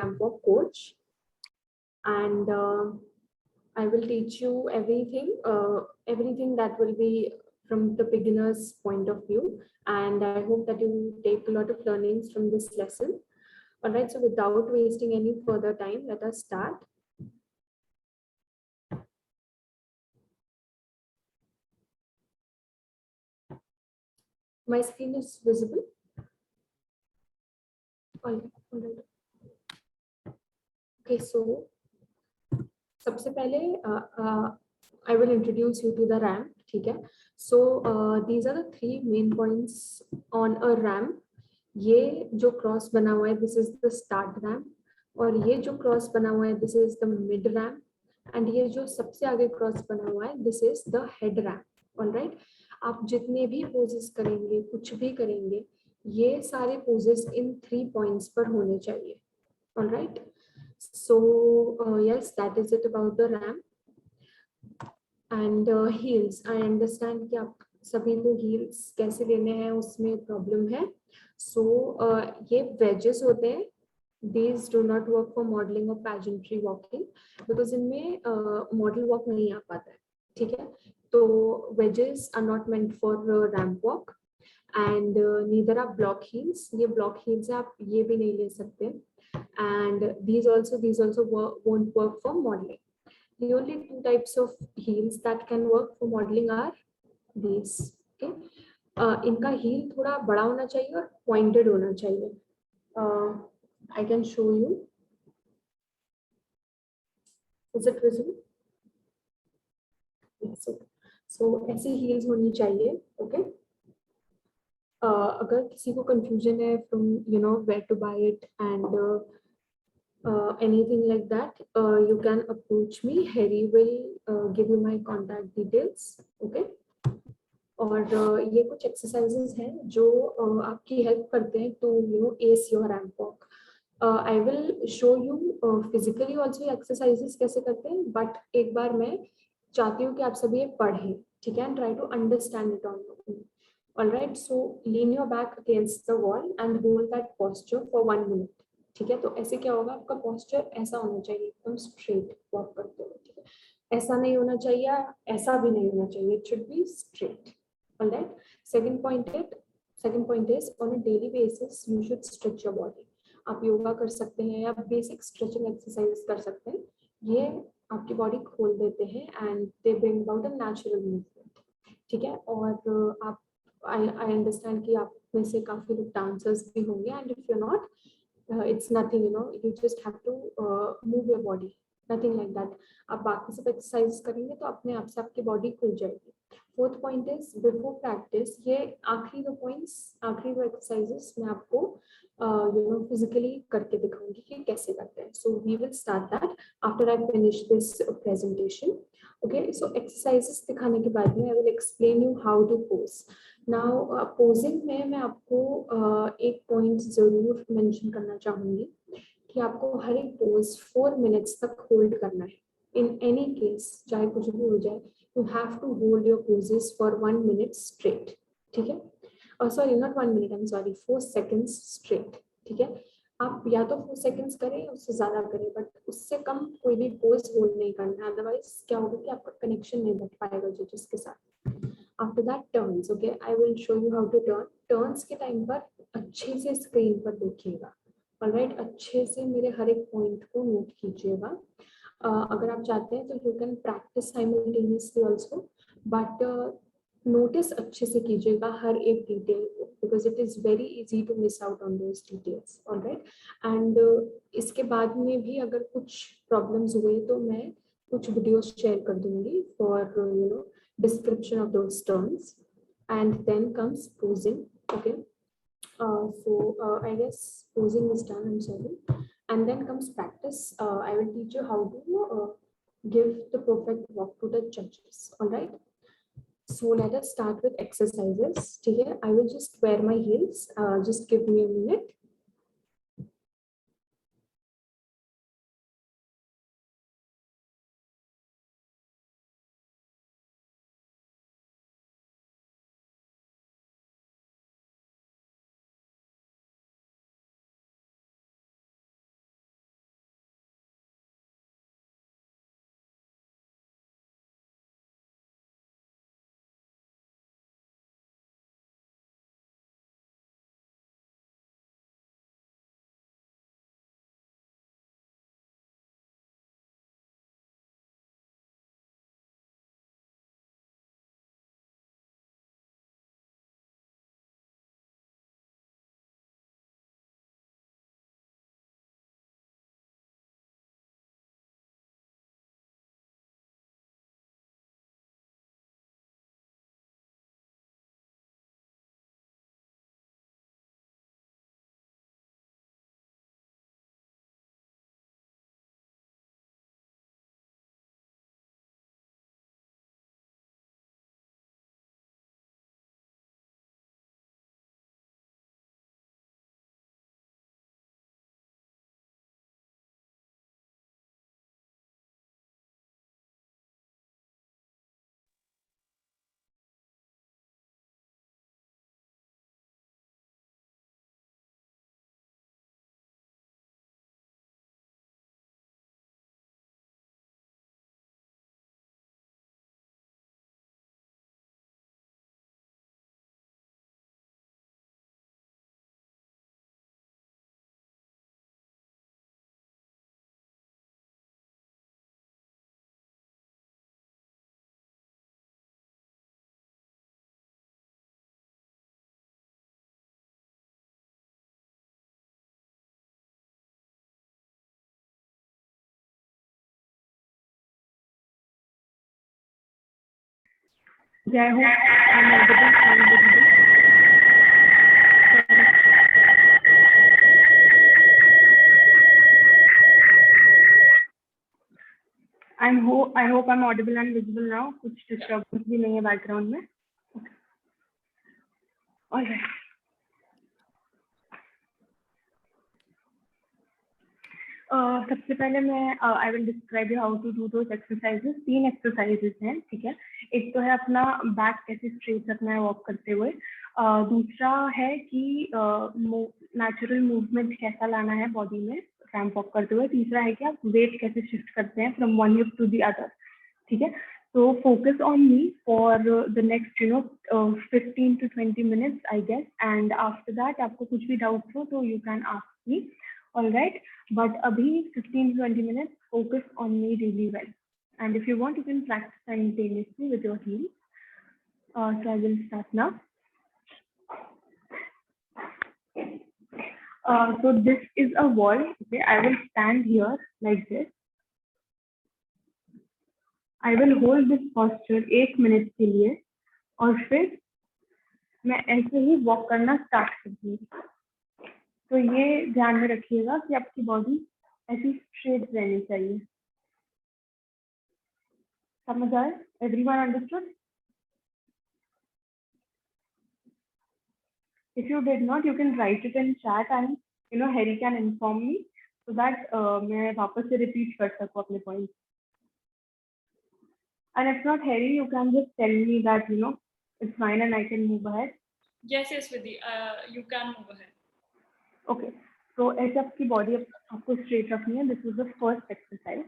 ramp walk coach, and I will teach you everything that will be from the beginner's point of view, and I hope that you take a lot of learnings from this lesson. All right, so without wasting any further time, let us start. My screen is visible. All right. Okay, so सबसे पहले I will introduce you to the ramp, ठीक है? So these are the three main points on a ramp. ये जो cross बना हुआ है, this is the start ramp, और ये जो क्रॉस बना हुआ है, this is the mid ramp, and ये जो सबसे आगे क्रॉस बना हुआ है, this is the head ramp. All right? आप जितने भी पोजेस करेंगे, कुछ भी करेंगे, ये सारे पोजेस इन 3 पॉइंट्स पर होने चाहिए. All right? So yes, that is it about the ramp. And heels, I understand कि आप सभी को heels कैसे लेने हैं उसमें प्रॉब्लम है. So ये wedges होते हैं. These do not work for modeling or pageantry walking because इनमें model walk नहीं आ पाता है, ठीक है? तो wedges are not meant for ramp walk, and neither are block heels. ये block heels है, आप ये भी नहीं ले सकते. And these also won't work for modeling. The only 2 types of heels that can work for modeling are these. Okay, इनका heel थोड़ा बड़ा होना चाहिए और pointed होना चाहिए. I can show you. Is it visible? Yes. So ऐसी heels होनी चाहिए. Okay. अगर किसी को confusion है from where to buy it and anything like that, you can approach me. Harry will give you my contact details. Okay. और ये कुछ एक्सरसाइजेस हैं जो आपकी हेल्प करते हैं to as your ramp walk. I will show you physically also exercises कैसे करते हैं, बट एक बार मैं चाहती हूँ कि आप सभी ये पढ़ें, ठीक है, and try to understand it on your own. Alright, so lean your back against the wall and hold that posture for 1 minute. ठीक है, तो ऐसे क्या होगा, आपका पोस्चर ऐसा होना चाहिए, एकदम स्ट्रेट वॉक करते हुए. ठीक है, ऐसा नहीं होना चाहिए, ऐसा भी नहीं होना चाहिए. It should be straight. All right. Second point is on a daily basis you should stretch your body. आप योगा कर सकते हैं या बेसिक स्ट्रेचिंग एक्सरसाइज कर सकते हैं. ये आपकी बॉडी खोल देते हैं and they bring about a natural movement. ठीक है, और आप आई अंडरस्टैंड कि आप में से काफी लोग डांसर्स भी होंगे, and if you not, it's nothing, you just have to move your body, nothing like that. आप बाकी सब एक्सरसाइज करेंगे तो अपने आप से आपकी बॉडी खुल जाएगी. Fourth point is before practice. ये आखिरी 2 पॉइंट्स, आखिरी 2 एक्सरसाइजेस मैं आपको फिजिकली करके दिखाऊंगी कि कैसे करते हैं. So we will start that after I finish this presentation. Okay, so exercises दिखाने के बाद में I will explain you how to pose. Now posing में मैं आपको एक पॉइंट जरूर मेंशन करना चाहूंगी कि आपको हर एक पोज 4 मिनट्स तक होल्ड करना है. इन एनी केस, चाहे कुछ भी हो जाए, you have to hold your poses for 1 minute straight. ठीक है, और sorry, not 1 minute, I'm sorry, 4 seconds straight. ठीक है, आप या तो 4 seconds करें, उससे ज्यादा करें, बट उससे कम कोई भी पोज होल्ड नहीं करना है, अदरवाइज क्या होगा कि आपका कनेक्शन नहीं बैठ पाएगा जजेस के साथ. After that turns. Okay, I will show you how to turn. Turns के टाइम पर अच्छे से स्क्रीन पर देखिएगा. ऑलराइट, अच्छे से मेरे हर एक पॉइंट को नोट कीजिएगा. अगर आप चाहते हैं तो you can practice simultaneously also, but notice अच्छे से कीजिएगा हर एक डिटेल को, because it is very easy to miss out on those details. Alright, and इसके बाद में भी अगर कुछ प्रॉब्लम्स हुए तो मैं कुछ वीडियोस शेयर कर दूंगी for description of those terms. And then comes posing. Okay, so I guess posing is done, I'm sorry. And then comes practice. I will teach you how to give the perfect walk to the judges. All right, so let us start with exercises. Here I will just wear my heels. Just give me a minute. Yeah, I hope I'm audible and visible. I hope I'm audible and visible now. कुछ disturbance भी नहीं है background में. Okay. All right. सबसे पहले मैं I will describe you how to do those exercises. 3 exercises हैं, ठीक है. एक तो है अपना बैक कैसे स्ट्रेट रखना है वॉक करते हुए. दूसरा है कि नेचुरल मूवमेंट कैसा लाना है बॉडी में रैंप वॉक करते हुए. तीसरा है कि आप वेट कैसे शिफ्ट करते हैं from one hip to the other, ठीक है. So focus on me for the next 15 to 20 minutes I guess, and after that आपको कुछ भी डाउट हो तो you can ask me. All right, but abhi 15 to 20 minutes focus on me really well, and if you want you can practice simultaneously with your heels. So I will start now. So this is a wall, okay. I will stand here like this. I will hold this posture 1 minute के लिए और फिर मैं ऐसे ही walk करना start कर दूंगी. तो ये ध्यान में रखिएगा कि आपकी बॉडी ऐसी स्ट्रेट रहनी चाहिए. समझ आए? Everyone understood? If you did not, you can write it in chat and Harry can inform me so that मैं वापस से repeat कर सकूँ अपने points. And if not, Harry, you can just tell me that it's fine and I can move ahead. Yes, Vidhi, you can move ahead. Okay. So ऐसे आपकी body आपको straight रखनी है. This is the first exercise.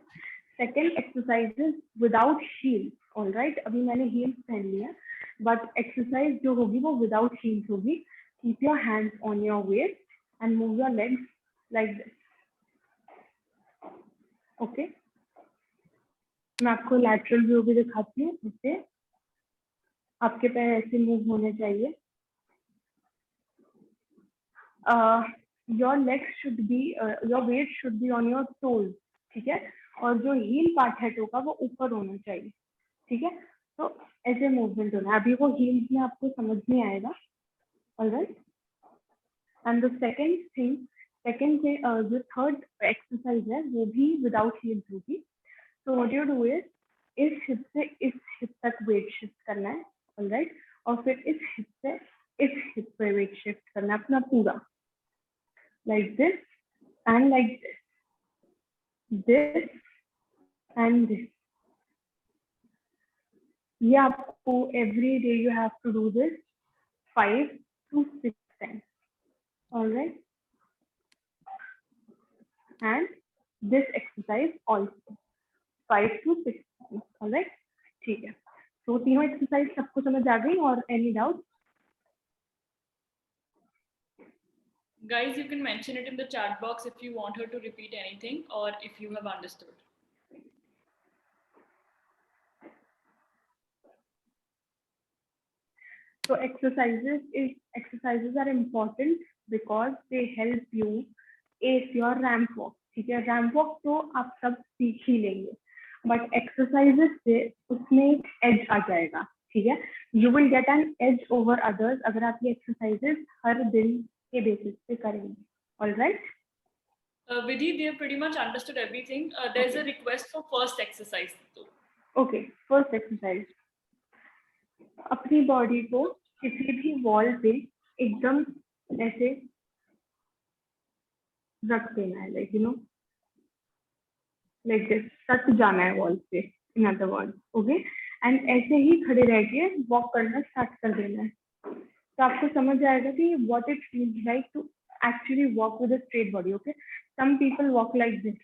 Second exercise is without heels. All right. अभी मैंने heels पहन लिया, but exercise जो होगी वो without heels होगी. Keep your hands on your waist and move your legs like this. Okay. मैं आपको lateral view भी दिखाती हूँ. इससे आपके पैर ऐसे move होने चाहिए. Your legs should be, your weight should be on your toes. ठीक है. और जो heel part है toe का वो ऊपर होना चाहिए. ठीक है. तो ऐसे movement होना है. अभी वो heels में आपको समझ नहीं आएगा. All right. And the second thing, the third exercise है वो भी without heels होगी. So what you do is इस hip से इस hip तक weight shift करना है. All right. और फिर इस hip से इस hip पे weight shift करना है अपना पूरा. Like this and like this. This and this. ये आपको every day you have to do this 5 to 6 times. All right. And this exercise also 5 to 6 times. All right. ठीक है. तो तीनों एक्सरसाइज सबको समझ आ गई और any doubt? Guys, you can mention it in the chat box if you want her to repeat anything or if you have understood. So exercises are important because they help you ace your ramp walk. ठीक है. Ramp walk तो आप सब सीख ही लेंगे, but exercises से उसमें एक edge आ जाएगा. ठीक है. You will get an edge over others अगर आप ये exercises हर दिन के basis पे करेंगे. All right. Vidhi, they have pretty much understood everything. There's a request for first exercise though. Okay. First exercise. अपनी बॉडी को किसी भी वॉल पे एकदम ऐसे रख देना है. Like this. सट जाना है वॉल पे, in other words. Okay. And ऐसे ही खड़े रह के वॉक करना स्टार्ट कर देना है. तो आपको समझ आएगा कि what it feels like to actually walk with a straight body. Okay. Some people walk like this.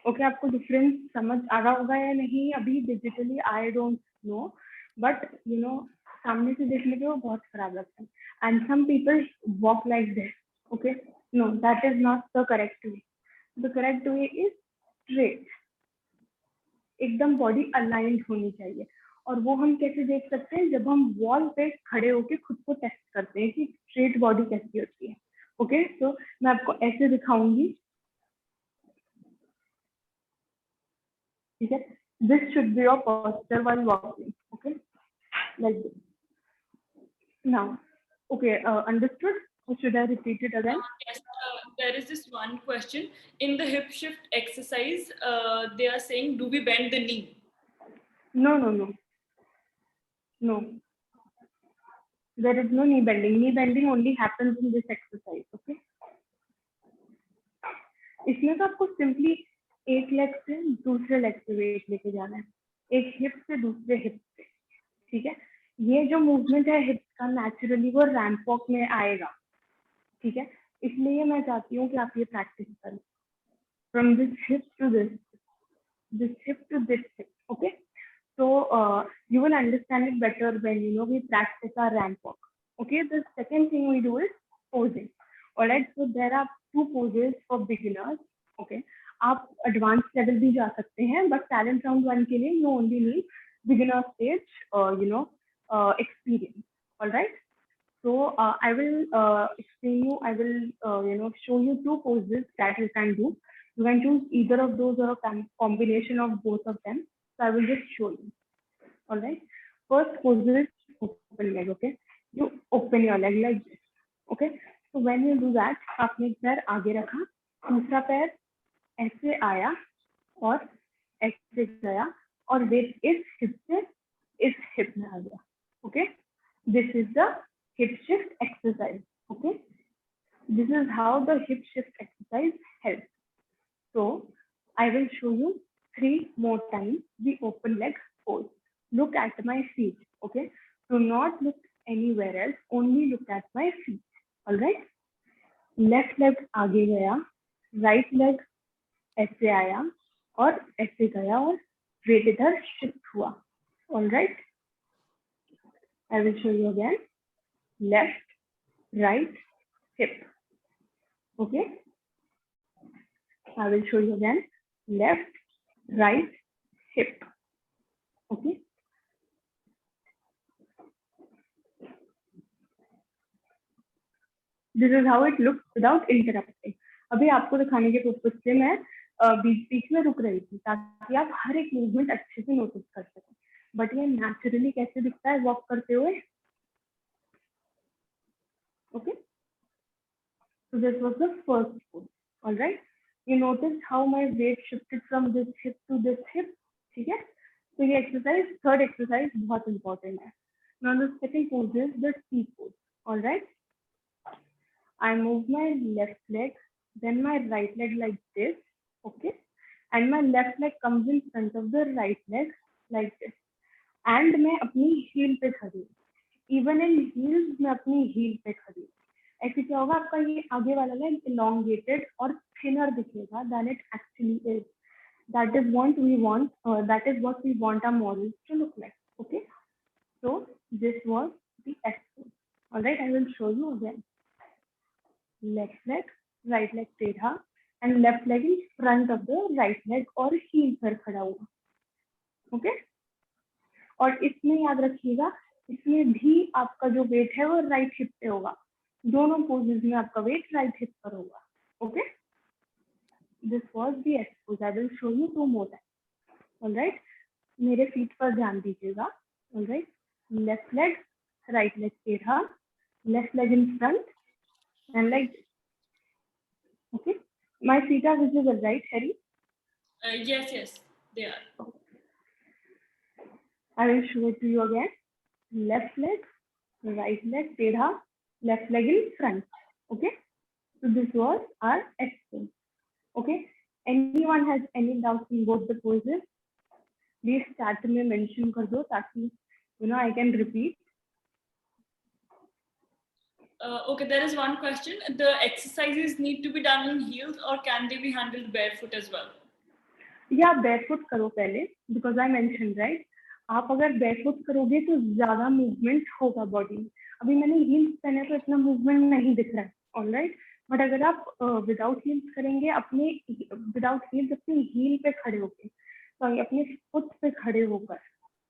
Okay. आपको डिफरेंस समझ आ रहा होगा या नहीं अभी digitally, I don't know, but सामने से देखने पे वो बहुत खराब लगता है. And some people walk like this. Okay. No, that is not the correct way. The correct way is straight. एकदम बॉडी अलाइंड होनी चाहिए. और वो हम कैसे देख सकते हैं? जब हम वॉल पे खड़े होके खुद को टेस्ट करते हैं कि स्ट्रेट बॉडी कैसी होती है. ओके. तो मैं आपको ऐसे दिखाऊंगी. ठीक है. This should be your posture while walking. Okay. like this. Now, okay, understood? Or should I repeat it again? Yes, there is this one question. In the hip shift exercise, they are saying, do we bend the knee? No, no, no. No. There is no knee bending. Knee bending only happens in this exercise, okay? इसमें तो आपको simply एक leg से दूसरे leg पे wait लेके जाना है, एक हिप से दूसरे हिप पे, ठीक है? ये जो मूवमेंट है हिप का नेचुरली वो रैंप वॉक में आएगा, ठीक है? इसलिए मैं चाहती हूँ कि आप ये प्रैक्टिस करें from this hip to this hip to this hip, okay? So you will understand it better when we practice our ramp walk. Okay, the second thing we do is posing. All right, so there are 2 poses for beginners. Okay, आप advanced level भी जा सकते हैं, but talent round 1 के लिए you only need beginner stage, experience. All right, so I will explain you. I will show you 2 poses that you can do. You can choose either of those or a combination of both of them. So I will just show you. All right. First pose is open leg. Okay. You open your leg like this. Okay. So when you do that, आपने एक पैर आगे रखा, दूसरा पैर ऐसे आया और ऐसे गया और वेट इस हिप से इस हिप में आ गया. Okay. This is the hip shift exercise. Okay. This is how the hip shift exercise helps. So I will show you 3 more times the open leg pose. Look at my feet, okay? Do not look anywhere else, only look at my feet, all right? Left leg आगे गया, right leg ऐसे आया और ऐसे गया और weight इधर shift हुआ, all right? I will show you again. Left, right, hip, okay? I will show you again. Left, right, hip, okay? This is how it looks without interrupting. अभी आपको दिखाने के पर्पज से मैं बीच में रुक रही थी ताकि आप हर एक मूवमेंट अच्छे से नोटिस कर सकें. बट ये नेचुरली कैसे दिखता है वॉक करते हुए. Okay, so this was the first pose. All right, you notice how my weight shifted from this hip to this hip. ठीक है, तो ये एक्सरसाइज थर्ड एक्सरसाइज बहुत इंपॉर्टेंट है. Now the second pose is the T pose. All right, I move my left leg, then my right leg like this, okay? And my left leg comes in front of the right leg like this. And मैं अपनी heel पे खड़ी हूँ. Even in heels मैं अपनी heel पे खड़ी हूँ. ऐसे क्या होगा, आपका ये आगे वाला leg elongated और thinner दिखेगा than it actually is. That is what we want. That is what we want our models to look like. Okay. So this was the S pose. All right. I will show you again. Left leg, right leg टेढ़ा and left leg in front of the right leg और heel पर खड़ा हुआ. Okay, और इसमें याद रखिएगा इसमें भी आपका जो वेट है वो राइट हिप पे होगा. दोनों पोजेस में आपका वेट राइट हिप पर होगा. Okay, this was the S pose. I will show you 2 more times. Alright, मेरे फीट पर ध्यान दीजिएगा. Alright, left leg, right leg टेढ़ा, left leg in front and like this. Okay, my feet are visible, right, Harry? Yes, they are. Okay. I will show it to you again. Left leg, right leg टेढ़ा, left leg in front. Okay, so this was our S pose. Okay, anyone has any doubts in both the poses? Please chat में mention कर दो ताकि I can repeat. Okay, there is one question. The exercises need to be done in heels or can they be handled barefoot as well? या barefoot करो पहले, because I mentioned right. आप अगर barefoot करोगे तो ज्यादा movement होगा body में. अभी मैंने heels पहने तो इतना movement नहीं दिख रहा है. All right, but अगर आप without heels करेंगे, अपने without heels अपनी heel पे खड़े होके, sorry अपने foot पे खड़े होकर,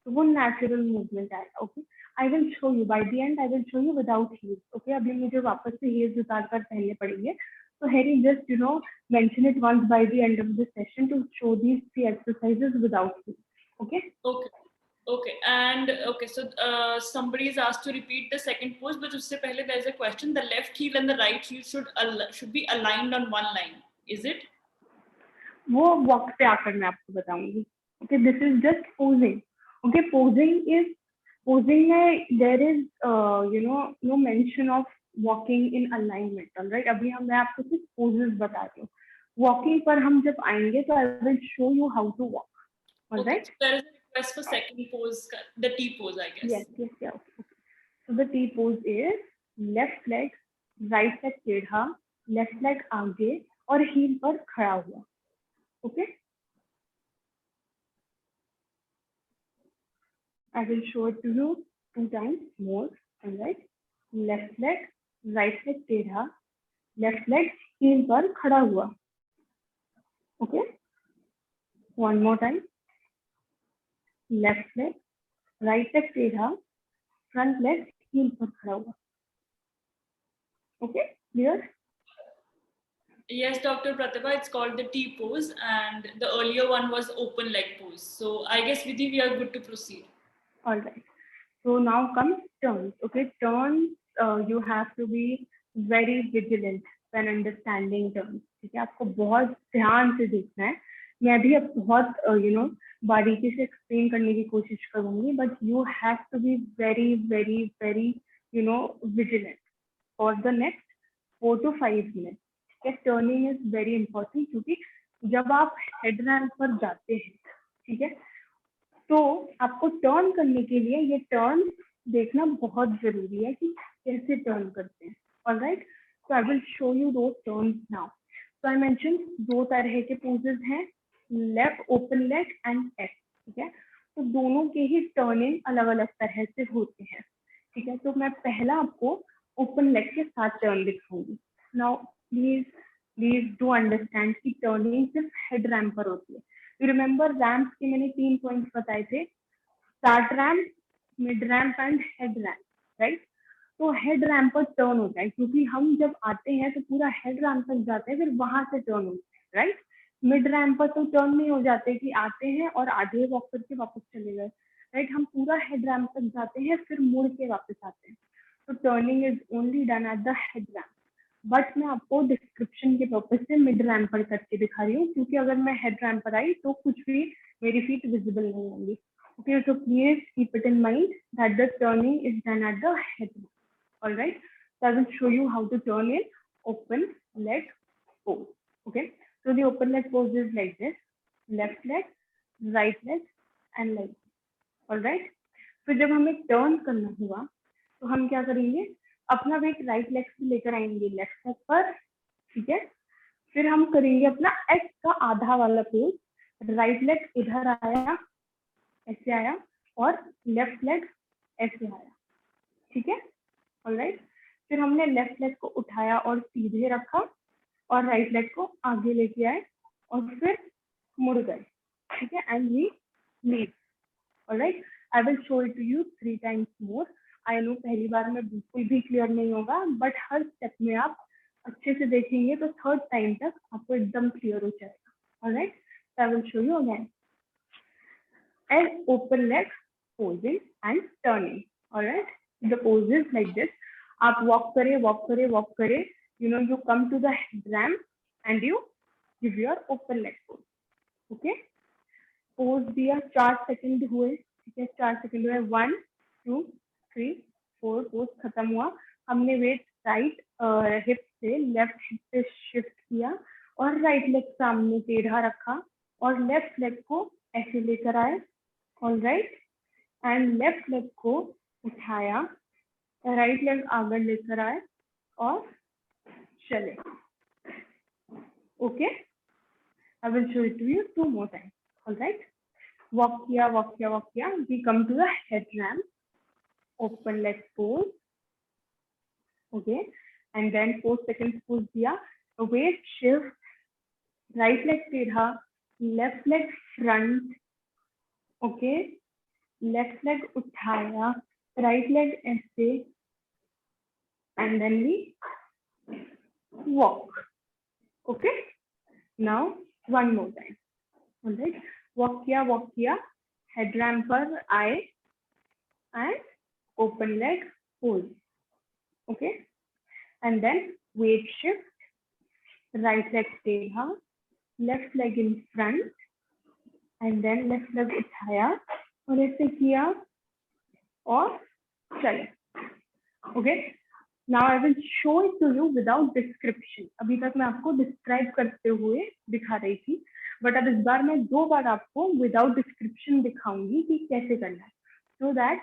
तो वो natural movement आएगा. Okay, I will show you by the end. I will show you without heels. Okay, अभी मुझे वापस से heels उतार कर पहनने पड़ेंगे. So Harry, just mention it once by the end of the session to show these 3 exercises without heels. Okay. Okay. Okay, and okay, so somebody is asked to repeat the second pose, but usse pehle there is a question. The left heel and the right heel should be aligned on one line. Is it? वो walk पे आकर मैं आपको बताऊंगी. Okay, this is just posing. Okay, posing में there is no mention of walking in alignment. Alright, अभी मैं आपको सिर्फ poses बता रही हूँ. Walking पर हम जब आएंगे तो I will show you how to walk. Alright. Okay, so there is a request for second pose, the T pose, I guess. Yes. Okay. So the T pose is left leg, right leg टेढ़ा, left leg आगे और heel पर खड़ा हुआ. Okay. I will show it to you 2 times more. Alright. Left leg, right leg टेढ़ा, left leg heel पर खड़ा हुआ. Okay. One more time. Left leg, right leg टेढ़ा, front leg heel पर खड़ा हुआ. Okay. Clear? Yes, Dr. Pratibha, it's called the T pose, and the earlier one was open leg pose. So I guess Vidhi, we are good to proceed. All right. So now comes turns. Okay, turns. You have to be very vigilant when understanding turns. ठीक है, आपको बहुत ध्यान से देखना है. मैं भी अब बहुत बारीकी से एक्सप्लेन करने की कोशिश करूंगी, but you have to be very vigilant for the next 4 to 5 minutes. Turning is very important, क्योंकि जब आप हेड रैम्प पर जाते हैं, ठीक है, तो आपको टर्न करने के लिए ये टर्न देखना बहुत जरूरी है कि कैसे टर्न करते हैं. Alright, so I will show you दो turns now. So I mention 2 तरह के पोजेस हैं, left open leg and S. ठीक है, तो दोनों के ही टर्निंग अलग अलग तरह से होते हैं. ठीक है, तो मैं पहला आपको ओपन लेग के साथ टर्न दिखाऊंगी. नाउ प्लीज डू अंडरस्टैंड कि टर्निंग सिर्फ हेड रैम्प पर होती है. यू रिमेम्बर रैम्प के मैंने 3 पॉइंट्स बताए थे, start ramp, mid ramp and head ramp. Right, तो हेड रैम्प पर टर्न होता है, क्योंकि हम जब आते हैं तो पूरा हेड रैम्प तक जाते हैं, फिर वहां से टर्न होता है. राइट, मिड रैम्प पर तो टर्न नहीं हो जाते कि आते हैं और आधे वॉक करके वापस चले गए. राइट, हम पूरा हेड रैम्प तक जाते हैं, फिर मुड़ के वापस आते हैं. तो turning is only done at the head ramp. But मैं आपको डिस्क्रिप्शन के पर्पज से मिड रैम्प पर करके दिखा रही हूँ, क्योंकि अगर मैं हेड रैम्प पर आई तो कुछ भी मेरी फीट विजिबल नहीं होंगी. Okay, so please keep it in mind that the turning is done at the head. All right, so I will show you how to turn in open leg pose. Okay, so the open leg pose is like this: left leg, right leg, and leg. All right, तो जब हमें turn करना हुआ तो हम क्या करेंगे, अपना वेट राइट लेग से लेकर आएंगे लेफ्ट लेग पर. ठीक है, फिर हम करेंगे अपना एस का आधा वाला पोज. राइट लेग इधर आया, ऐसे आया, और लेफ्ट लेग ऐसे आया. ठीक है, ऑलराइट. फिर हमने लेफ्ट लेग को उठाया और सीधे रखा, और राइट लेग को आगे लेके आए और फिर मुड़ गए. ठीक है, and we leave. Alright, I will show it to you 3 times more. I know पहली बार में बिल्कुल भी क्लियर नहीं होगा, बट हर स्टेप में आप अच्छे से देखेंगे तो 3rd टाइम तक आपको एकदम क्लियर हो जाएगा. Alright, so I will show you again. And open leg posing and turning. All right, the pose is like this. आप walk करे, you come to the head ramp and you give your open leg pose. Okay, pose दिया, 4 second हुए. ठीक है, 4 second हुए, 1 2 3 4, pose खत्म हुआ. हमने वेट राइट हिप से लेफ्ट हिप पे शिफ्ट किया और राइट लेग सामने टेढ़ा रखा और लेफ्ट लेग को ऐसे लेकर आए. All right, and left leg को उठाया, राइट लेग आगे लेकर आए और चले. Okay, I will show it to you 2 more times. All right, walk किया, we come to the head ramp, open leg pose. Okay, and then 4 seconds pose दिया, weight shift, right leg टेढ़ा, left leg front. Okay, left leg उठाया, right leg ऐसे, and then we walk. Okay, now 1 more time. Alright, walk किया, head ramper I and open leg pose. Okay, and then weight shift, right leg टेढ़ा, left leg in front, and then left leg उठाया और ऐसे किया और चले. Okay, now I will show it to you without description. अभी तक मैं आपको डिस्क्राइब करते हुए दिखा रही थी, बट अब इस बार मैं 2 बार आपको विदाउट डिस्क्रिप्शन दिखाऊंगी कि कैसे करना है, so that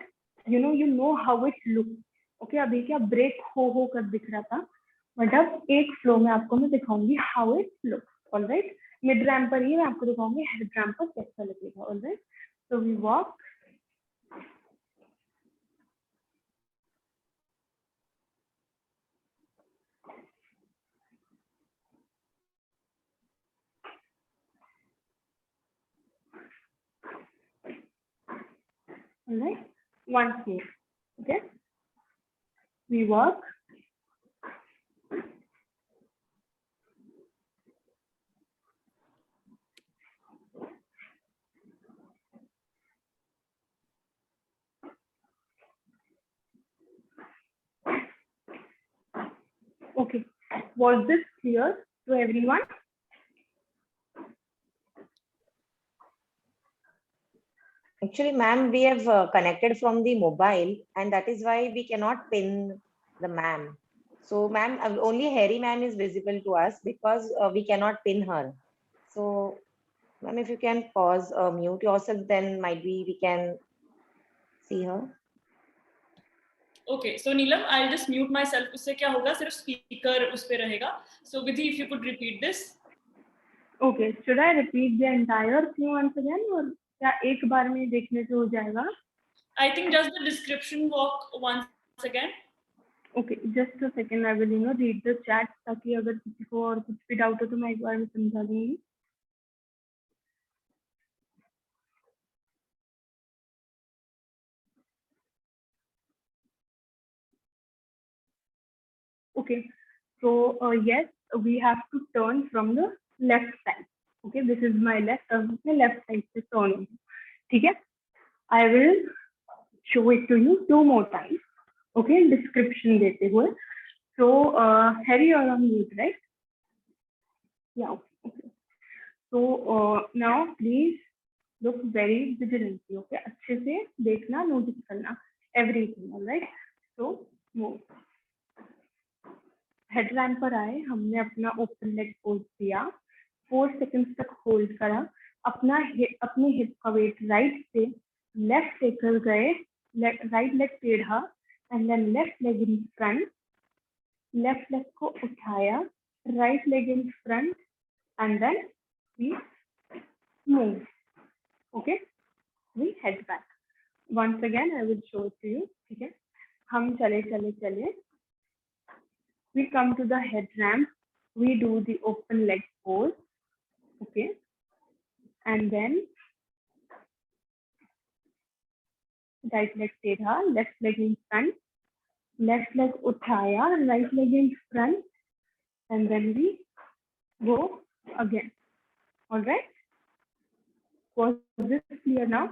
you know how it looks. Okay, अभी क्या ब्रेक हो कर दिख रहा था, बट अब एक फ्लो में आपको मैं दिखाऊंगी how it looks. All right, mid ramp पर ही मैं आपको दिखाऊंगी हेड रैम्प पर कैसा लगेगा. All right, so we walk. All right, once more. Okay, we walk. Okay, was this clear to everyone? Actually, ma'am, we have connected from the mobile, and that is why we cannot pin the ma'am. So, ma'am, only Harry ma'am is visible to us because we cannot pin her. So, ma'am, if you can pause, mute yourself, then might be we can see her. Okay, so Neelam, I'll just mute myself. उससे क्या होगा, सिर्फ speaker उस पे रहेगा. So Vidhi, if you could repeat this. Okay, should I repeat the entire thing once again, or क्या एक बार में देखने से हो जाएगा? I think just the description walk once again. Okay, just a second. I will read the chat ताकि अगर किसी को और कुछ भी डाउट हो तो मैं एक बार में समझा दूंगी. Okay, so yes, we have to turn from the left side. Okay, this is my left. मैं left side से turn हूँ. ठीक है? I will show it to you 2 more times. Okay, description देते हुए. So Harry, you're on mute, right? Yeah. Okay. So now please look very vigilantly. Okay, अच्छे से देखना, notice करना everything. All right. So move. Head ramp पर आए, हमने अपना ओपन लेग पोज दिया, 4 सेकंड्स तक होल्ड करा, अपने हिप का वेट राइट से लेफ्ट लेकर गए, राइट लेग टेढ़ा and then left leg in front, left leg को उठाया, right leg in front and then we move. Okay, we head back. Once again I will show to you. ठीक है, हम चले चले चले, we come to the head ramp, we do the open leg pose. Okay, and then right leg टेढ़ा, left leg in front, left leg उठाया, right leg in front, and then we go again. All right, was this clear now?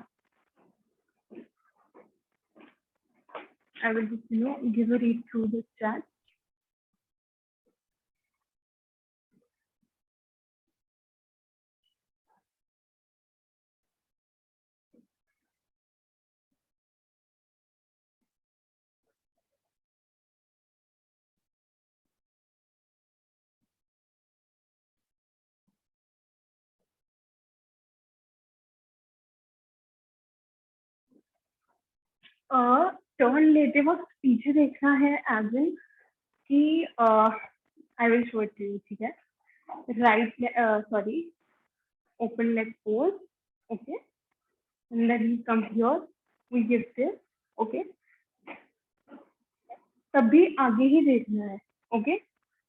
I will just give a read through this chat. Turn लेते वक्त पीछे देखना है as in कि I will show it to you. ठीक है, right open leg pose. Okay, and then we come here, we give this. Okay, तभी आगे ही देखना है. Okay,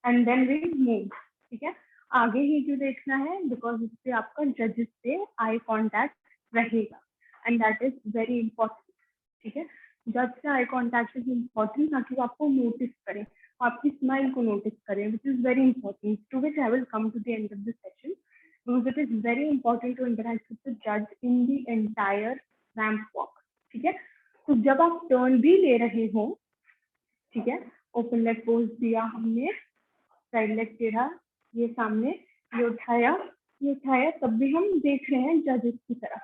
and then we move. ठीक है, आगे ही क्यों देखना है, बिकॉज इससे आपका जजेस से आई कॉन्टैक्ट रहेगा and that is very important. ठीक है, जज से आई कॉन्टैक्ट इज इम्पॉर्टेंट ताकि वो आपको नोटिस करें, आपकी स्माइल को नोटिस करें, which is very important, to which I will come to the end of the session. Because it is very important to interact with the judge in the entire ramp walk, ठीक है। तो जब आप turn भी ले रहे हो, ठीक है, ओपन लेग पोज दिया हमने, साइड लेग टेढ़ा, ये सामने, ये उठाया, तब भी हम देख रहे हैं जजेस की तरफ,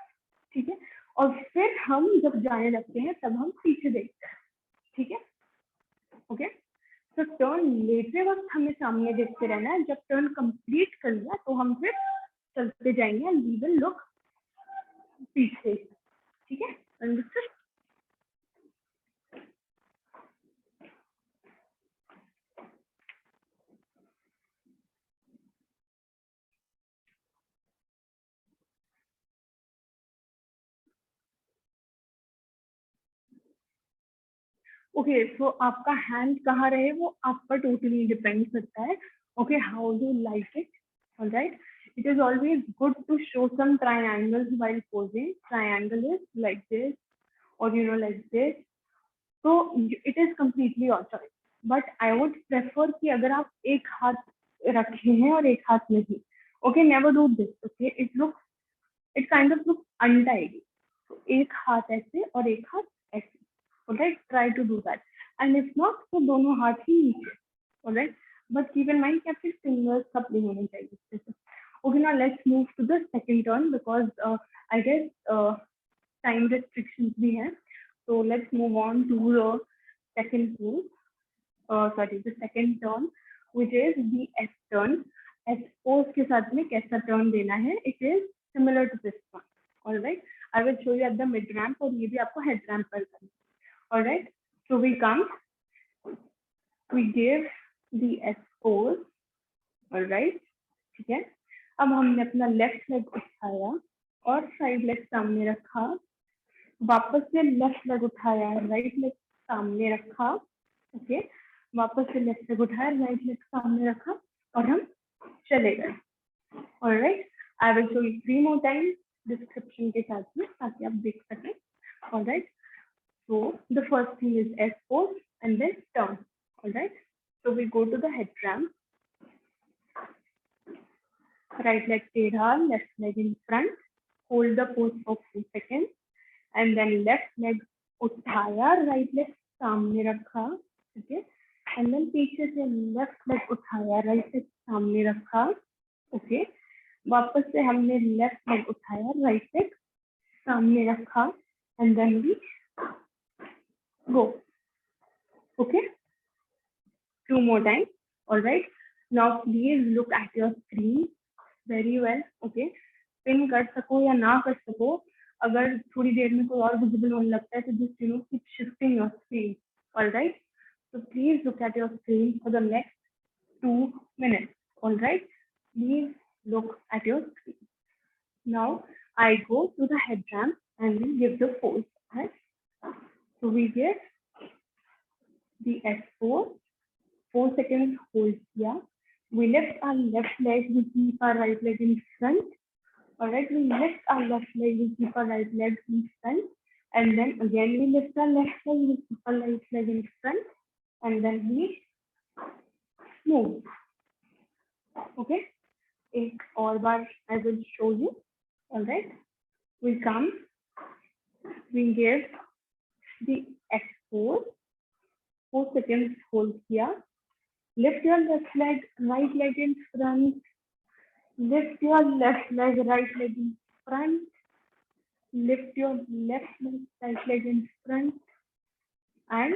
ठीक है। और फिर हम जब जाने लगते हैं तब हम पीछे देखते हैं, ठीक है, ओके। तो टर्न लेते वक्त हमें सामने देखते रहना है, जब टर्न कंप्लीट कर लिया तो हम फिर चलते जाएंगे एंड वी विल लुक पीछे, ठीक है, अंडरस्टूड। ओके, तो आपका हैंड कहाँ रहे वो आप पर टोटली डिपेंड करता है, okay, how you like it, alright. It is always good to show some triangles while posing. Triangle is like this, or like this. So it is completely your choice. But I would prefer कि अगर आप एक हाथ रखे हैं और एक हाथ नहीं, okay, never do this. Okay, it kind of looks untidy. So एक हाथ ऐसे और एक हाथ ऐसे, alright. Try to do that. And if not, तो दोनों हाथ ही नीचे, alright. But keep in mind कि आपके fingers कपड़े होने चाहिए. Okay, now let's move to the second turn because I guess time restrictions we have. So let's move on to the second pose. The second turn, which is the S turn. S pose के साथ में कैसा turn देना है? It is similar to this one. All right. I will show you at the mid ramp और ये भी आपको head ramp पर करना. All right. So we come. We give the S pose. All right. ठीक है. अब हमने अपना लेफ्ट लेग उठाया और साइड लेग सामने रखा, वापस से लेफ्ट लेग उठाया, राइट लेग सामने रखा, ओके, वापस से लेफ्ट लेग उठाया, राइट लेग सामने रखा और हम चले गए, alright. I will show you 3 more time description के साथ में ताकि आप देख सकें, alright. So the first thing is as pose and then turn, alright. So we go to the head ramp, right leg tedha, left leg in front, hold the pose for 2 seconds, and then left leg उठाया, right leg सामने रखा, ठीक है, and then पीछे से left leg उठाया, right leg सामने रखा, ओके, वापस से हमने left leg उठाया, right leg सामने रखा, and then we go, okay, 2 more times, all right. Now please look at your screen very well, okay. Pin कर सको या ना कर सको, अगर थोड़ी देर में कोई और विजिबल होने लगता है तो just keep shifting your screen, all right. So please look at your screen for the next 2 minutes, all right. Please look at your screen. Now I go to the head ramp and we give the pose, right. So we give the S pose, 4 seconds hold here. We lift our left leg, we keep our right leg in front. All right, we lift our left leg, we keep our right leg in front. And then again, we lift our left leg, we keep our right leg in front. And then we move. Okay, एक और बार I will show you. All right, we come, we give the S pose, 4 seconds hold here. Lift your left leg, right leg in front. Lift your left leg, right leg in front. Lift your left leg, right leg in front. And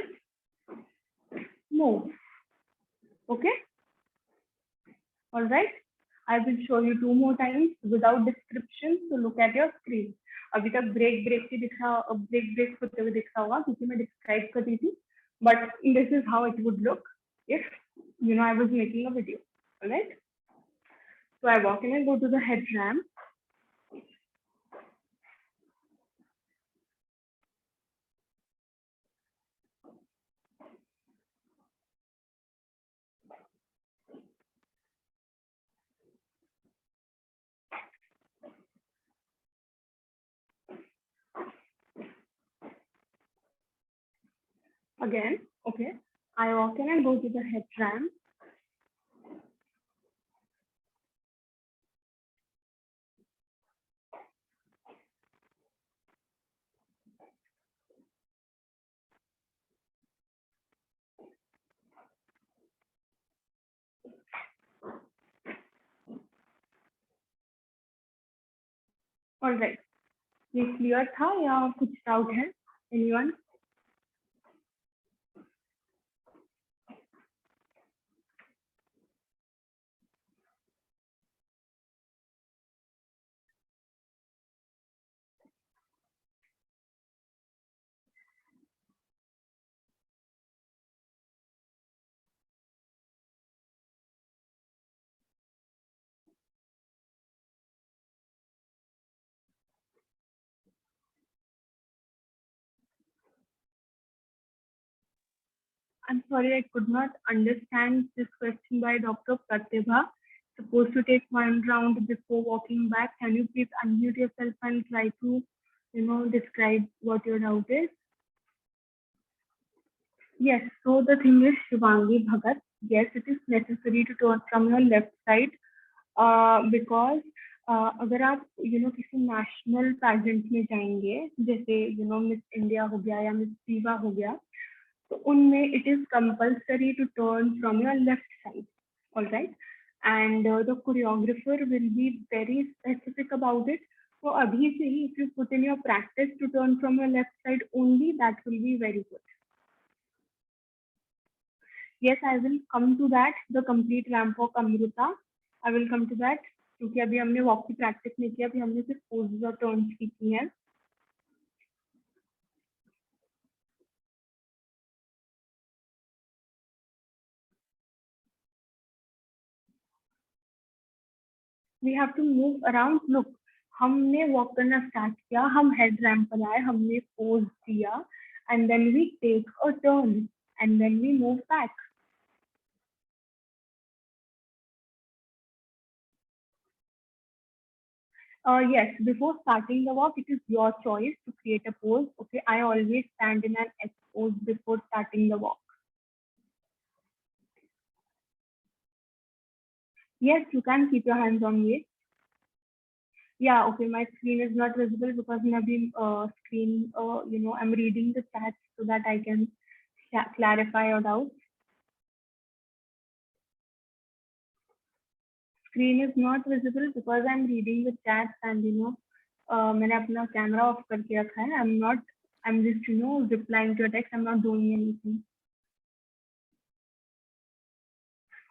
move. Okay? All right. I will show you 2 more times without description. So look at your screen. अभी तक break होते हुए दिख रहा होगा क्योंकि मैं describe कर रही थी. But this is how it would look if I was making a video, all right. So I walk in and go to the head ramp. Again, okay, I walk in and go to the head ramp. All right, ये clear था या कुछ doubt है anyone? I'm sorry, I could not understand this question by Dr. Pratibha. Supposed to take one round before walking back. Can you please unmute yourself and try to, describe what your doubt is? Yes, so the thing is, Shivangi Bhagat, yes, it is necessary to turn from your left side because अगर आप किसी national pageant में जाएंगे, जैसे miss India हो गया या miss दीवा हो गया, तो उनमें it is compulsory to turn from your left side, all right, and the choreographer will be very specific about it. So abhi se hi, if you put in your practice to turn from your left side only, that will be very good. Yes, I will come to that, the complete ramp walk Amrita, I will come to that, क्योंकि अभी हमने walk की practice नहीं किया, अभी हमने सिर्फ poses और टर्न्स की हैं. We have to move around. Look, हमने वॉक करना स्टार्ट किया, हम हेड रैम्प पर आए, हमने पोज दिया, and then we take a turn and then we move back. Yes, before starting the walk, it is your choice to create a pose. Okay, I always stand in an S pose before starting the walk. Yes, you can keep your hands on waist. Yeah, okay, my screen is not visible because maybe screen, I'm reading the chat so that I can clarify your doubts. Screen is not visible because I'm reading the chat and मैंने अपना camera off करके रखा है. I'm just replying to your text. I'm not doing anything.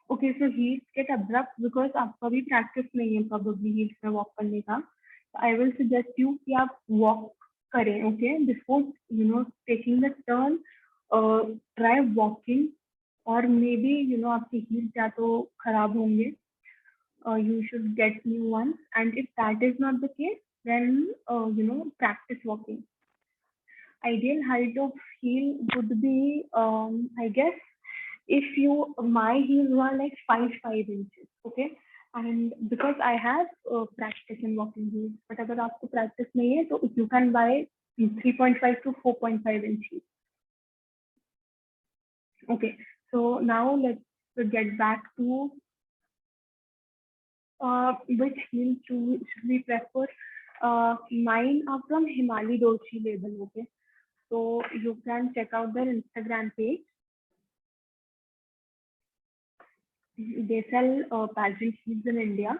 Okay, so heels get abrupt because आपका भी practice नहीं है probably heels में walk करने का. I will suggest you कि आप walk करें, okay, before taking the turn. Try walking, or maybe आपके heels या तो खराब होंगे. You should get new ones, and if that is not the case, then practice walking. Ideal height of heel would be I guess if my heels were like 5 inches, okay, and because I have practice in walking heels, but अगर आपको practice नहीं है, तो you can buy 3.5 to 4.5 inches. Okay, so now let's get back to which heels should we prefer. Mine are from Himali Doshi label, okay, so you can check out their Instagram page. They sell pageant heels in India.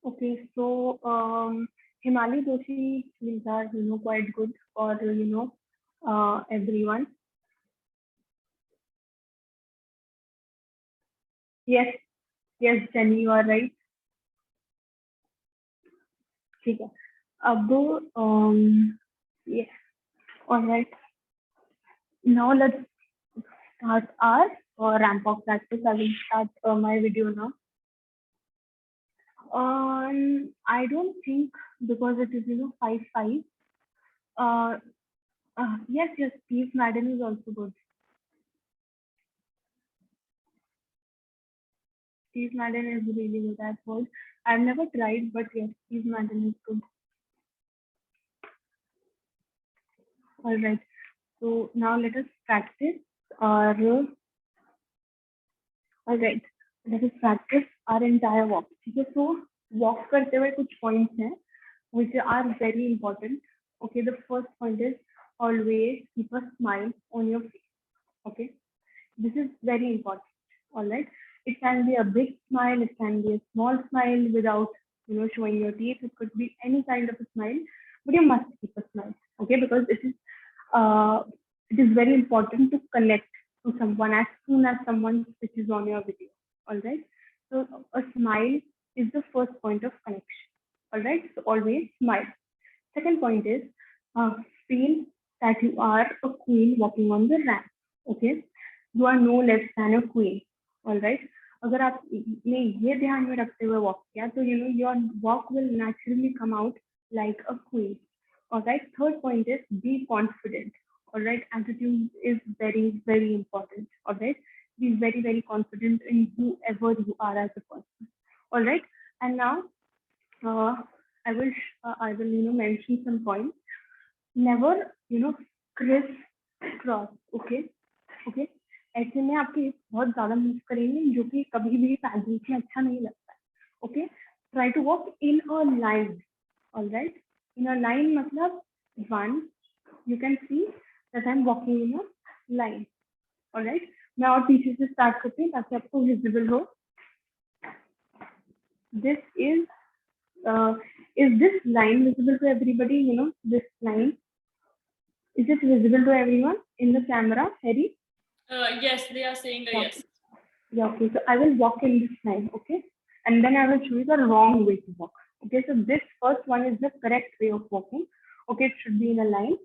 Okay, so Himali Doshi heels are quite good for everyone. Yes, Jenny, you are right. ठीक है, अब yes, all right. Now let's start our ramp walk practice. I will start my video now. I don't think, because it is 5-5. Yes, Steve Madden is also good. Steve Madden is really good at work. I've never tried, but yes, Steve Madden is good. All right. So now let us practice our. All right. Let us practice our entire walk. Okay. So walk करते हुए कुछ points हैं, which are very important. Okay. The first point is always keep a smile on your face. Okay. This is very important. All right. It can be a big smile, it can be a small smile without, showing your teeth. It could be any kind of a smile, but you must keep a smile, okay? Because it is very important to connect to someone as soon as someone switches on your video. All right. So a smile is the first point of connection. All right. So always smile. Second point is feel that you are a queen walking on the ramp. Okay. You are no less than a queen. All right. अगर आपने ये ध्यान में रखते हुए walk किया तो your walk will naturally come out like a queen. All right. Third point is be confident. All right. Attitude is very, very important. All right. Be very, very confident in whoever you are as a person. All right. And now I will mention some points. Never crisscross. Okay. ऐसे में आपके बहुत ज्यादा move करेंगे जो कि कभी भी पैदल में अच्छा नहीं लगता है. Okay. Try to walk in a line. Alright. In a line मतलब one, you can see that I am walking in a line. Alright. मैं और पीछे से स्टार्ट करती हूँ ताकि आपको विजिबल हो. This is this line visible to everybody? This line, is it visible to everyone in the camera, Harry? Yes, they are saying yes. Yeah, okay. So I will walk in this line, okay? And then I will show you the wrong way to walk. Okay, so this first one is the correct way of walking. Okay, it should be in a line.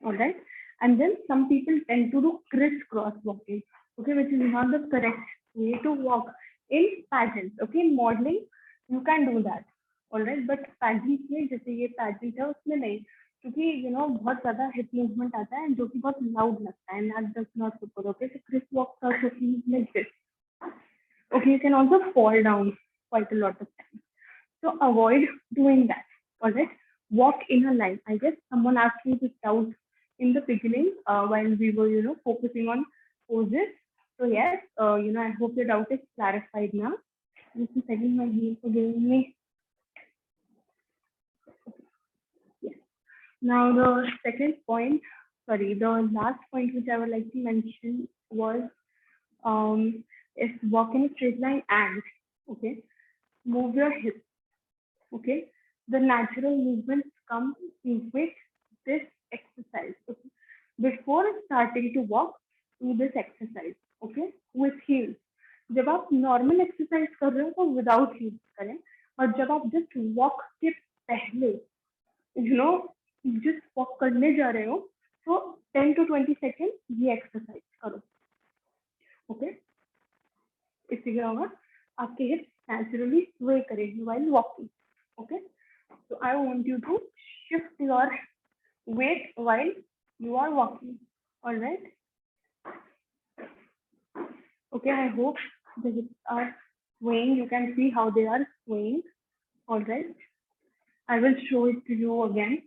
All right. And then some people tend to do crisscross walking, okay, which is not the correct way to walk in pageants. Okay, in modeling, you can do that. All right, but pageants में जैसे ये pageant है उसमें नहीं, क्योंकि बहुत ज़्यादा hip movement आता है जो कि बहुत loud लगता है, and that does not look good. Okay, so criss walks are looking like this. Okay, you can also fall down quite a lot of times. So avoid doing that. All right, walk in a line. I guess someone asked me this doubt in the beginning while we were focusing on poses. So yes, I hope your doubt is clarified now. This is setting my heel for giving me. Yes. Now the second point, the last point which I would like to mention was is walk in a straight line and okay, move your hips. Okay, the natural movements come with this exercise. Okay? Before starting to walk, do this exercise. Okay, with heels. जब आप normal exercise कर रहे हो तो without heels करें, और जब आप just walk के पहले just walk करने जा रहे हो तो 10 to 20 seconds ये exercise करो. Okay, इससे क्या होगा, आपके hips naturally sway करेंगे while walking. Okay, so I want you to shift your weight while you are walking. All right. Okay, I hope the hips are swaying. You can see how they are swaying. All right. I will show it to you again.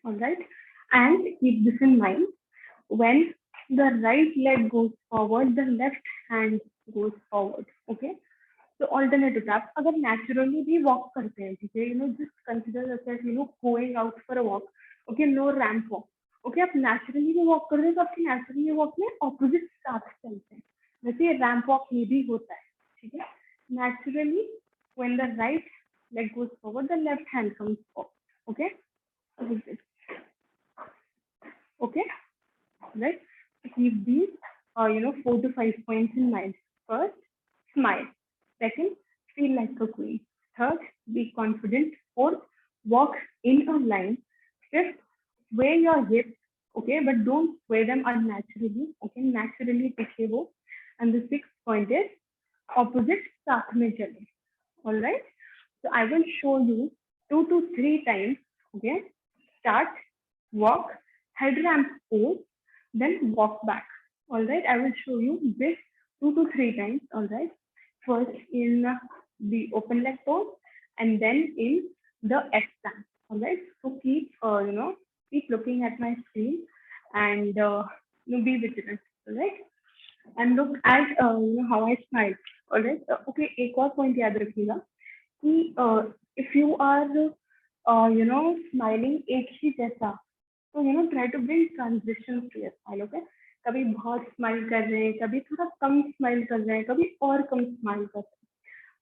All right. And keep this in mind. When the right leg goes forward, the left hand goes forward. Okay. So alternative आप अगर naturally भी walk करते हैं, ठीक है, just consider yourself, going out for a walk. Okay, no ramp walk. Okay, आप naturally भी walk कर रहे हैं तो आपके naturally walk में opposite साथ चलते हैं. वैसे ये ramp walk में भी होता है, ठीक है. Naturally, when the right leg goes forward, the left hand comes forward. Okay. Okay. Right. So keep these 4 to 5 points in mind. First, smile. Second, feel like a queen. Third, be confident. Fourth, walk in a line. Fifth, sway your hips, okay, but don't sway them unnaturally. Okay, naturally piche wo. And the sixth point is opposite saath mein chale. All right. So I will show you 2 to 3 times. Okay. Start, walk, head ramp pose, then walk back. All right. I will show you this 2 to 3 times. All right. First in the open leg pose and then in the S stance. All right. So keep keep looking at my screen and be vigilant. All right. and look at how I smile. Alright, okay, एक और point याद रखिएगा कि if you are smiling एक ही जैसा, तो try to bring transitions to your smile. Okay, कभी बहुत स्माइल कर रहे हैं, कभी थोड़ा कम स्माइल कर रहे हैं, कभी और कम स्माइल कर रहे हैं,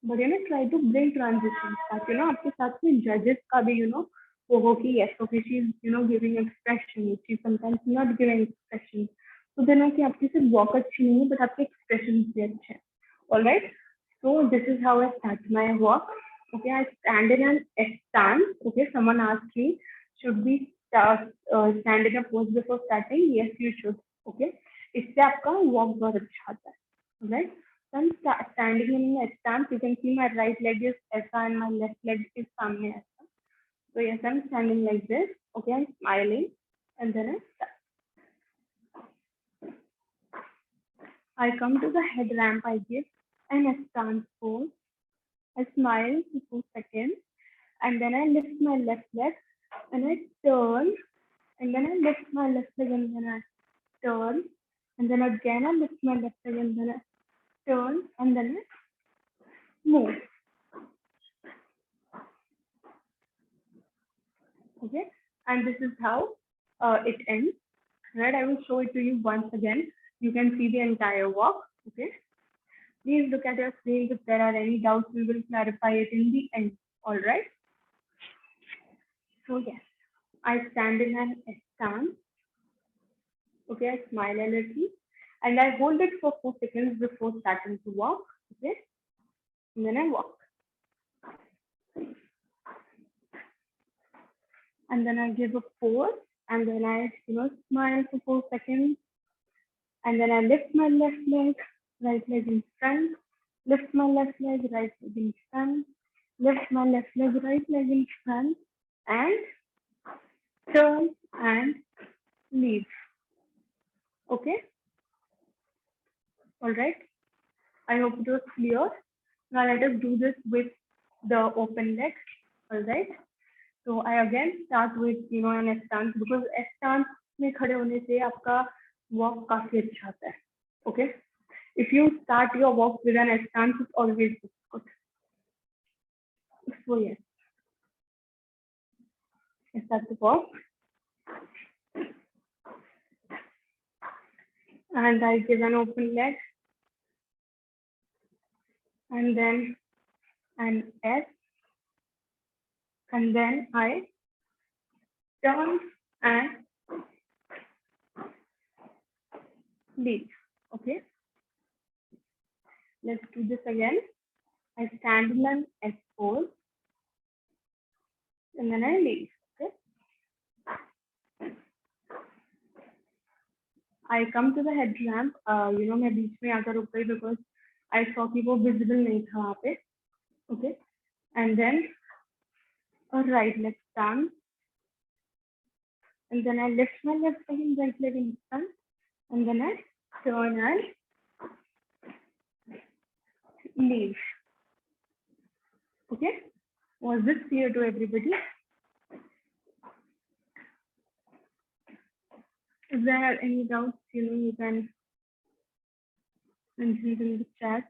but try to bring transitions ताकि आपके साथ में जजेस का भी वो हो कि yes, okay, she's giving expression, she's sometimes not giving expression, तो देना कि आपकी सिर्फ वॉक अच्छी नहीं है बट आपके एक्सप्रेशन भी अच्छे हैं. All right, so this is how I start my walk. Okay, I stand in an S stance. Okay, someone asked me, should we stand in a pose before starting? Yes, you should. Okay, इससे आपका walk बहुत अच्छा आता है. All right, so I'm standing in an S stance. You can see my right leg is ऐसा and my left leg is सामने ऐसा. So yes, I'm standing like this. Okay, I'm smiling and then I start. I come to the head ramp. I give an S stance pose. I smile for 2 seconds and then I lift my left leg and I turn and then I lift my left leg and then I turn and then again I lift my left leg and then I turn and then I move. Okay, and this is how it ends. Right, I will show it to you once again. You can see the entire walk. Okay, please look at your screen. If there are any doubts, we will clarify it in the end. All right. So yes, I stand in an S stance. Okay, I smile a little and I hold it for 4 seconds before starting to walk. Okay, and then I walk. And then I give a pose and then I smile for 4 seconds. And then I lift my left leg, right leg in front, lift my left leg, right leg in front, lift my left leg, right leg in front, and turn and leave. Okay? All right. I hope it was clear. Now let us do this with the open leg. All right. So I again start with an S stance because S stance में खड़े होने से आपका walk काफी अच्छा आता है. Okay. If you start your walk with an S stance, it's always good. So yes, I start the walk. And I give an open leg. And then an S. And then I turn and leave. Okay. Let's do this again. I stand in an S pose. And then I leave. Okay. I come to the head ramp. मैं बीच में आकर रुक गई because I saw कि वो visible नहीं था वहाँ पे. Okay. And then a right leg stance. And then I lift my left leg and right leg in front. And then I turn and leave. Okay. Was this clear to everybody? If there are any doubts, you can mention it in the chat.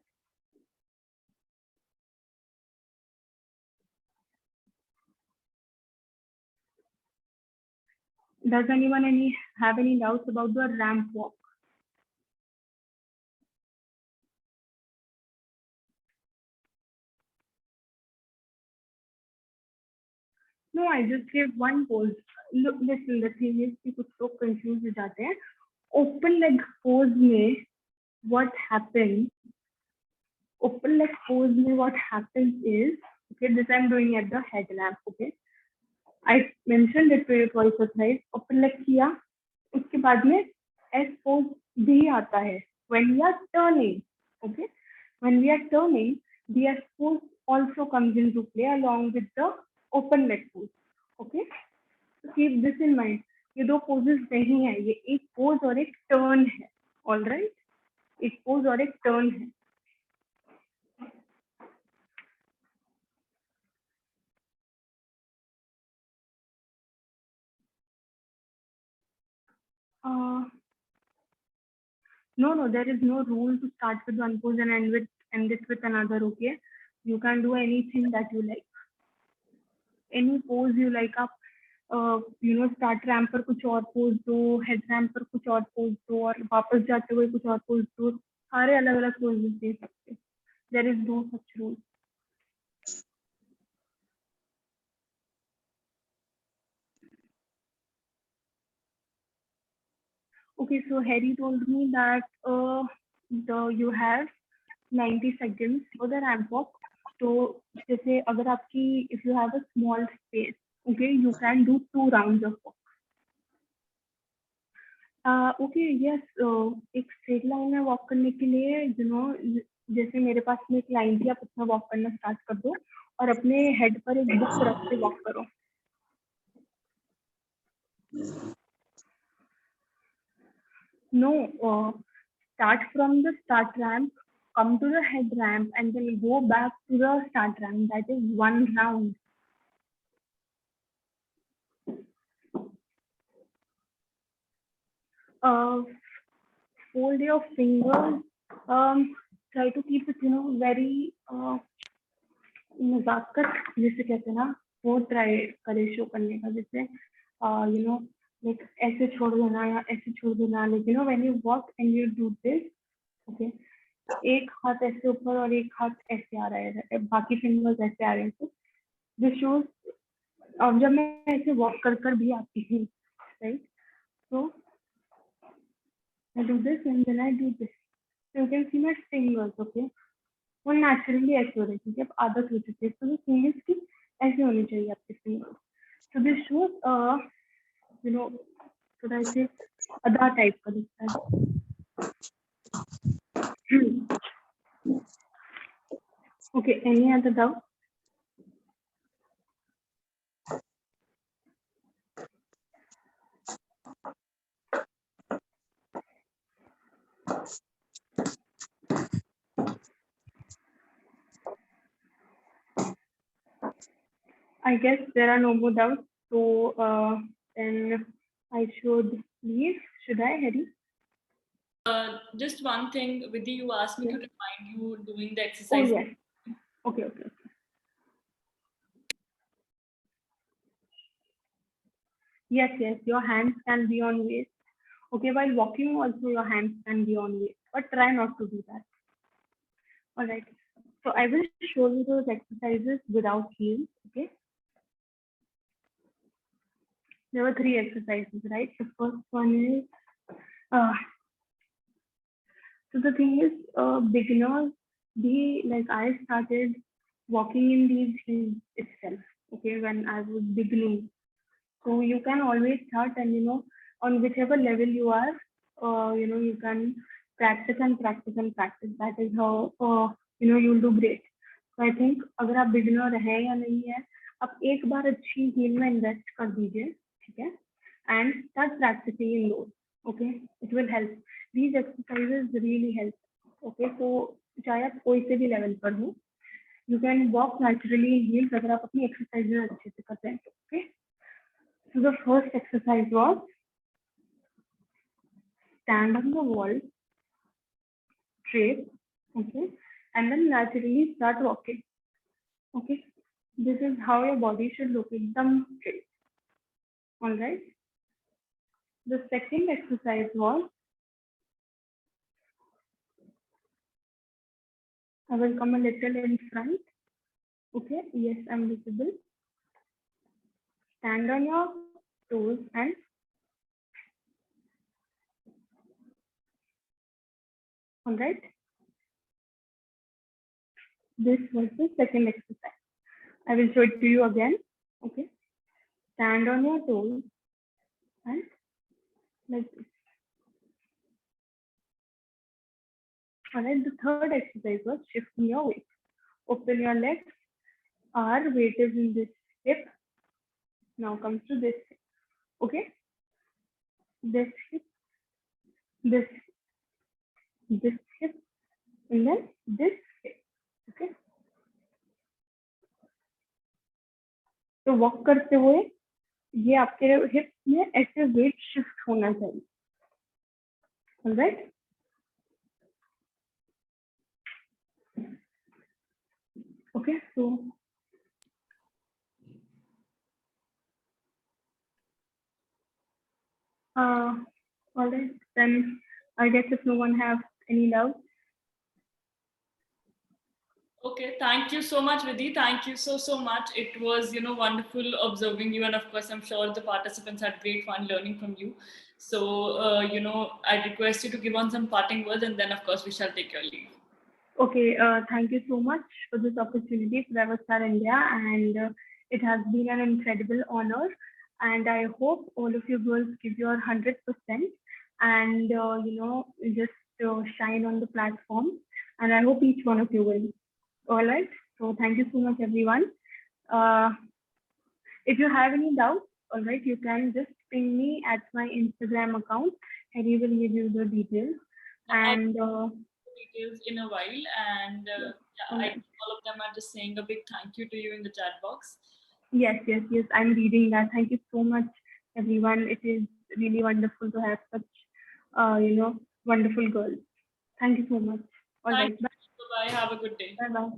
Does anyone have any doubts about the ramp walk? No, I just gave one pose. Look, listen, the thing is कि कुछ लोग confused हो जाते हैं. Open leg pose में what happens? Open leg pose में what happens is, okay, this I'm doing at the head lamp. Okay, I mentioned it to you twice or thrice. Open leg किया, उसके बाद में S pose भी आता है. When we are turning, okay, when we are turning, the S pose also comes into play along with the open leg pose. Okay, so keep this in mind. ये दो poses नहीं है, ये एक pose और एक turn है. All right, एक pose और एक turn है. No, there is no rule to start with one pose and end it with another. Okay, you can do anything that you like, any pose you like. आप start ramp पर कुछ और pose दो, head ramp पर कुछ और pose दो, और वापस जाते हुए कुछ और पोज दो, सारे अलग अलग पोजेस दे सकते. There is no such rule. Okay, so Harry told me that you have 90 seconds for the ramp walk. तो जैसे अगर आपकी if you have a small space, okay, you can do 2 rounds of walk. Okay, yes, एक straight line में walk करने के लिए जैसे मेरे पास में एक लाइन थी, आप उसमें वॉक करना स्टार्ट कर दो और अपने हेड पर एक बुक रख के वॉक करो. No, start from the start ramp, come to the head ramp, and then go back to the start ramp. That is 1 round. Fold your fingers. Try to keep it, very नजाकत जिसे कहते हैं ना, वो try करे show करने का. जैसे like ऐसे छोड़ देना या ऐसे छोड़ देना. Like when you walk and you do this, okay, एक हाथ ऐसे ऊपर और एक हाथ ऐसे आ रहा है, बाकी फिंगर्स ऐसे आ रहे हैं. तो दिस शोज, अब जब मैं ऐसे वॉक कर भी आती हूँ, right, so I do this and then I do this. So you can see my fingers, okay, वो naturally ऐसे हो रही है क्योंकि अब आदत हो चुकी है. तो फिंगर्स की ऐसे होनी चाहिए आपके fingers. So this shows should I say अदा टाइप का दिखता है. Okay, any other doubt? I guess there are no more doubts. So then I should leave. Should I, Harry? Just one thing, Vidhi, you asked me to remind you doing the Oh exercise. yes. Okay. Yes. Your hands can be on waist. Okay, while walking also your hands can be on waist, but try not to do that. All right. So I will show you those exercises without heels. Okay. There were 3 exercises, right? The first one is, so the thing is, beginners, I started walking in these heels itself, okay, when I was beginning. So you can always start, and on whichever level you are, you can practice and practice and practice. That is how you'll do great. So I think अगर आप beginner है या नहीं है, आप एक बार अच्छी heel में invest कर दीजिए, ठीक है, and start practicing in those. Okay, it will help. These exercises really help. Okay, so चाहे आप कोई से भी level पर हो, you can walk naturally in heels अगर आप अपनी exercises अच्छे से करते हैं. Okay, so the first exercise was stand on the wall straight, okay, and then naturally start walking. Okay, this is how your body should look, ekdam straight. All right. The second exercise was, I will come a little in front. Okay, yes, I'm visible. Stand on your toes and all right. This was the second exercise. I will show it to you again. Okay, stand on your toes and like this. All right. The third exercise was shifting your weight. Open your legs. Our weight is in this hip. Now comes to this hip. Okay. This hip, this hip, and then this hip. Okay. तो walk करते हुए ये आपके hip में ऐसे weight shift होना चाहिए. Alright. Okay, so all right, then I guess if no one have any doubts. Okay, thank you so much, Vidhi. Thank you so much. It was, wonderful observing you, and of course, I'm sure the participants had great fun learning from you. So, I request you to give on some parting words, and then, of course, we shall take your leave. Okay, thank you so much for this opportunity for Everstar India, and it has been an incredible honor. And I hope all of you girls give your 100% and just shine on the platform. And I hope each one of you will. All right. So thank you so much, everyone. If you have any doubts, all right, you can just ping me at my Instagram account. Harry will give you the details. And details in a while, and I think all of them are just saying a big thank you to you in the chat box. Yes, I'm reading that. Thank you so much, everyone. It is really wonderful to have such wonderful girls. Thank you so much. All right, bye. Bye. Have a good day. Bye.